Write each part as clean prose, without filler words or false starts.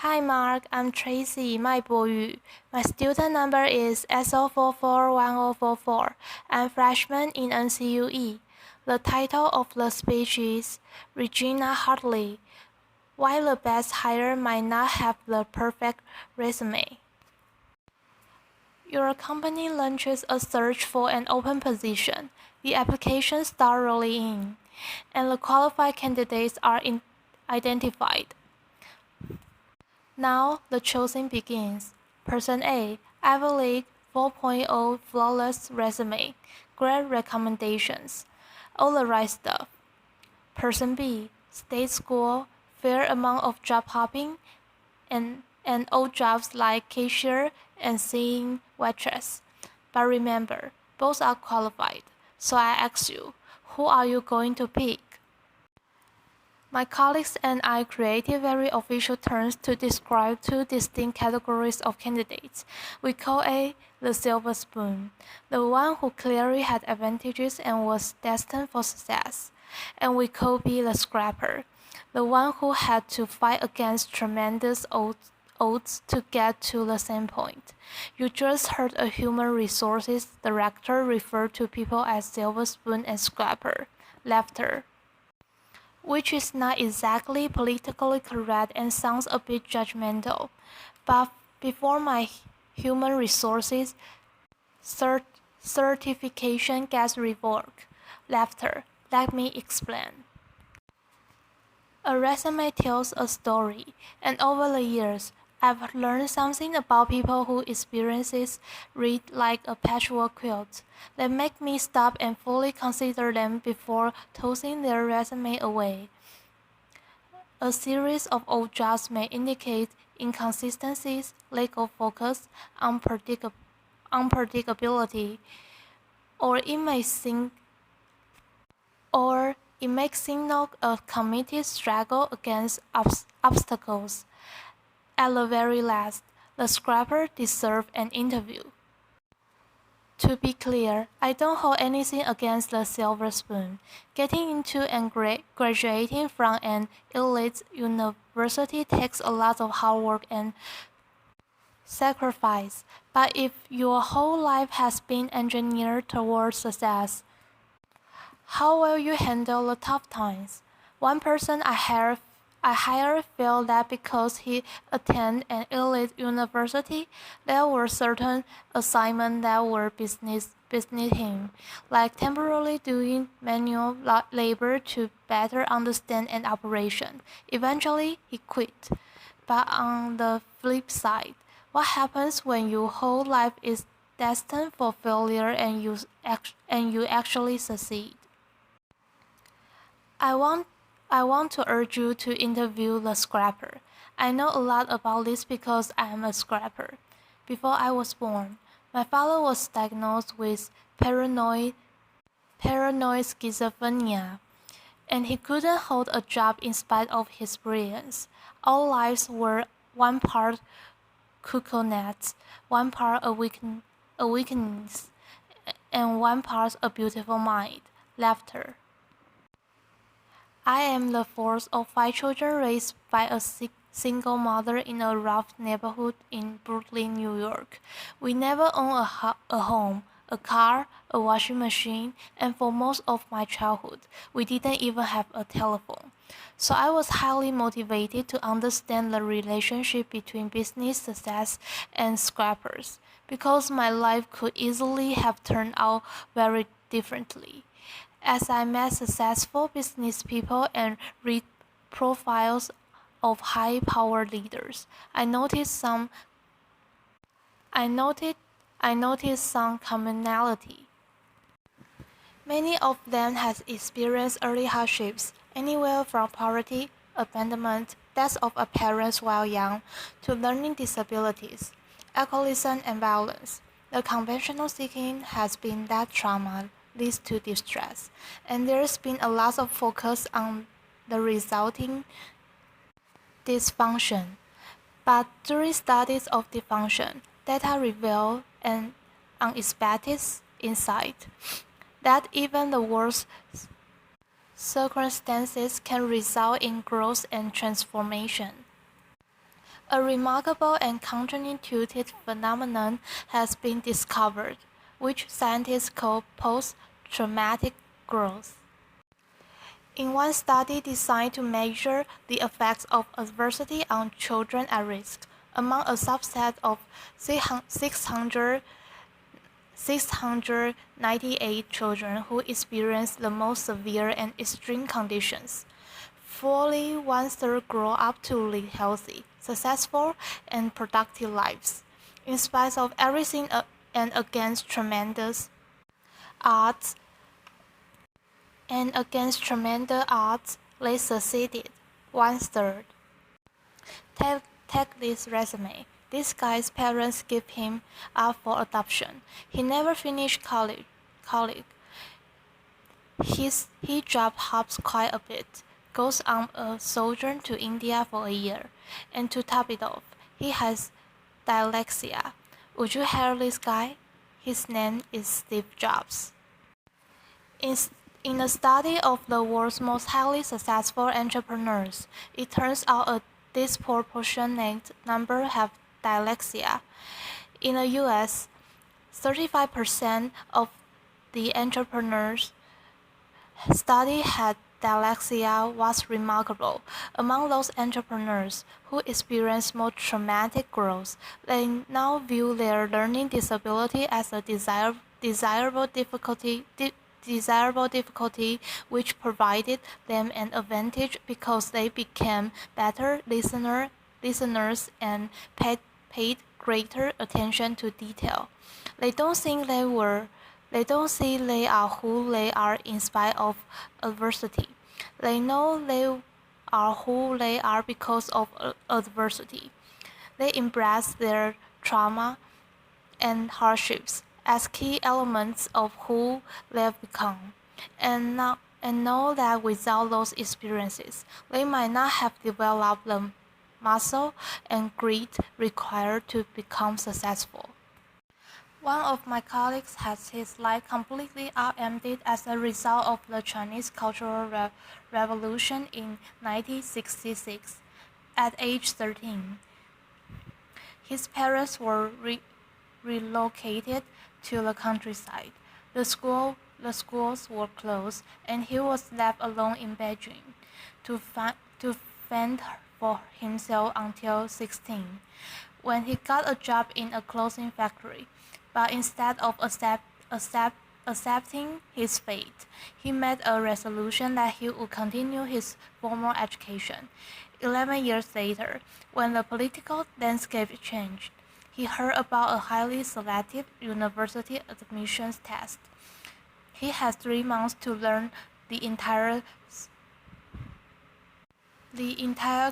Hi Mark, I'm Tracy 麦博宇. My student number is SO441044. I'm freshman in NCUE. The title of the speech is Regina Hartley. Why the best hire might not have the perfect resume. Your company launches a search for an open position. The applications start rolling in, and the qualified candidates are identified. Now the choosing begins. Person A, Ivy League 4.0 flawless resume, great recommendations, all the right stuff. Person B, state school, fair amount of job hopping, and old jobs like cashier and seeing waitress. But remember, both are qualified. So I ask you, who are you going to pick? My colleagues and I created very official terms to describe two distinct categories of candidates. We call A the silver spoon, the one who clearly had advantages and was destined for success. And we call B the scrapper, the one who had to fight against tremendous odds to get to the same point. You just heard a human resources director refer to people as silver spoon and scrapper. Laughter. Which is not exactly politically correct and sounds a bit judgmental. But before my human resources certification gets revoked, laughter, let me explain. A resume tells a story, and over the years, I've learned something about people whose experiences read like a patchwork quilt that make me stop and fully consider them before tossing their resume away. A series of old jobs may indicate inconsistencies, lack of focus, unpredictability, or it may signal a committed struggle against obstacles. At the very last, the scrapper deserves an interview. To be clear, I don't hold anything against the silver spoon. Getting into and graduating from an elite university takes a lot of hard work and sacrifice. But if your whole life has been engineered towards success, how will you handle the tough times? One person I hired felt that because he attended an elite university, there were certain assignments that were beneath him, like temporarily doing manual labor to better understand an operation. Eventually, he quit. But on the flip side, what happens when your whole life is destined for failure and you actually succeed? I want to urge you to interview the scrapper. I know a lot about this because I am a scrapper. Before I was born, my father was diagnosed with paranoid schizophrenia, and he couldn't hold a job in spite of his brilliance. Our lives were one part coconuts, one part a weakness, and one part a beautiful mind. Laughter. I am the fourth of 5 children raised by a single mother in a rough neighborhood in Brooklyn, New York. We never owned a home, a car, a washing machine, and for most of my childhood, we didn't even have a telephone. So I was highly motivated to understand the relationship between business success and scrappers, because my life could easily have turned out very differently. As I met successful business people and read profiles of high-powered leaders, I noticed some commonality. Many of them had experienced early hardships, anywhere from poverty, abandonment, death of a parent while young, to learning disabilities, alcoholism, and violence. The conventional thinking has been that trauma leads to distress, and there's been a lot of focus on the resulting dysfunction. But during studies of dysfunction, data reveal an unexpected insight that even the worst circumstances can result in growth and transformation. A remarkable and counterintuitive phenomenon has been discovered, which scientists call post-traumatic growth. In one study designed to measure the effects of adversity on children at risk, among a subset of 698 children who experienced the most severe and extreme conditions, fully one-third grow up to lead healthy, successful, and productive lives. In spite of everything and against tremendous odds, they succeeded. One-third. Take this resume. This guy's parents gave him up for adoption. He never finished college. He job hops quite a bit, goes on a sojourn to India for a year, and to top it off, he has dyslexia. Would you hire this guy? His name is Steve Jobs. In a study of the world's most highly successful entrepreneurs, it turns out a disproportionate number have dyslexia. In the U.S., 35% of the entrepreneurs studied had dyslexia. Was remarkable. Among those entrepreneurs who experienced more traumatic growth, they now view their learning disability as a desirable difficulty which provided them an advantage because they became better listeners and paid greater attention to detail. They don't think they are who they are in spite of adversity. They know they are who they are because of adversity. They embrace their trauma and hardships as key elements of who they've become, and know that without those experiences, they might not have developed the muscle and grit required to become successful. One of my colleagues has his life completely upended as a result of the Chinese Cultural Revolution in 1966. At age 13, his parents were relocated to the countryside. The schools were closed, and he was left alone in Beijing to fend for himself until 16, when he got a job in a clothing factory. But instead of accepting his fate, he made a resolution that he would continue his formal education. 11 years later, when the political landscape changed, he heard about a highly selective university admissions test. He has 3 months to learn the entire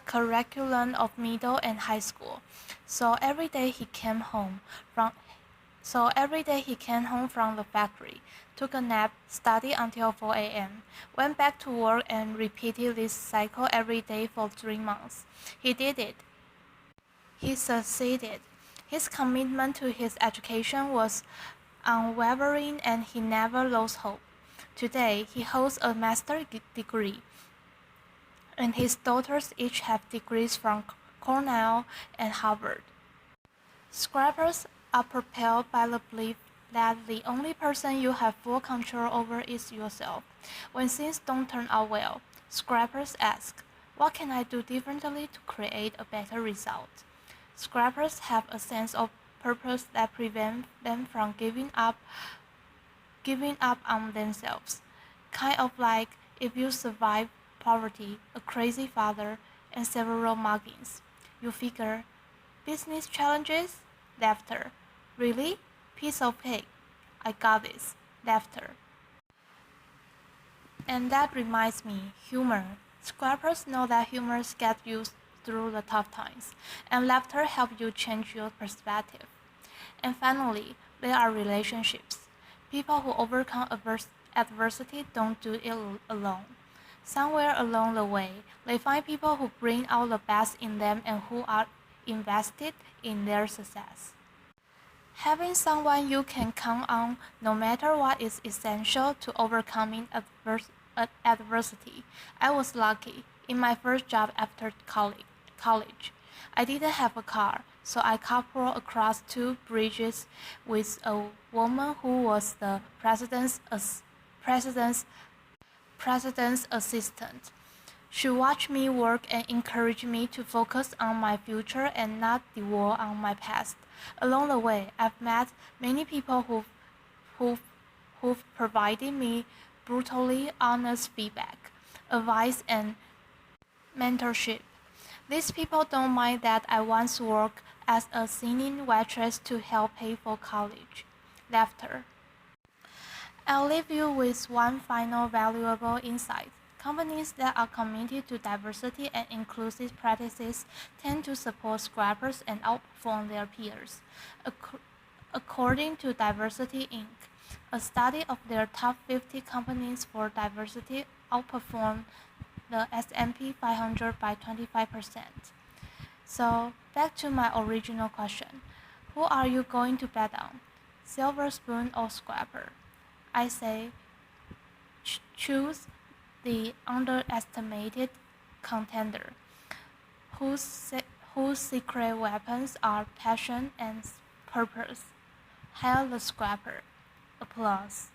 curriculum of middle and high school. So every day he came home from the factory, took a nap, studied until 4 a.m., went back to work and repeated this cycle every day for 3 months. He did it. He succeeded. His commitment to his education was unwavering and he never lost hope. Today, he holds a master's degree, and his daughters each have degrees from Cornell and Harvard. Scrappers are propelled by the belief that the only person you have full control over is yourself. When things don't turn out well, scrappers ask, what can I do differently to create a better result? Scrappers have a sense of purpose that prevents them from giving up on themselves. Kind of like if you survive poverty, a crazy father, and several muggings. You figure, business challenges? Laughter. Really? Piece of cake. I got this. Laughter. And that reminds me, humor. Scrappers know that humor gets you through the tough times, and laughter helps you change your perspective. And finally, there are relationships. People who overcome adversity don't do it alone. Somewhere along the way, they find people who bring out the best in them and who are invested in their success. Having someone you can count on no matter what is essential to overcoming adversity. I was lucky. In my first job after college, I didn't have a car, so I carpooled across two bridges with a woman who was the president's assistant. She watched me work and encouraged me to focus on my future and not dwell on my past. Along the way, I've met many people who've, who've provided me brutally honest feedback, advice, and mentorship. These people don't mind that I once worked as a singing waitress to help pay for college. Laughter. I'll leave you with one final valuable insight. Companies that are committed to diversity and inclusive practices tend to support scrappers and outperform their peers. According to Diversity Inc., a study of their top 50 companies for diversity outperformed the S&P 500 by 25%. So, back to my original question. Who are you going to bet on? Silver spoon or scrapper? I say choose the underestimated contender, whose secret weapons are passion and purpose. Hail the scrapper. Applause.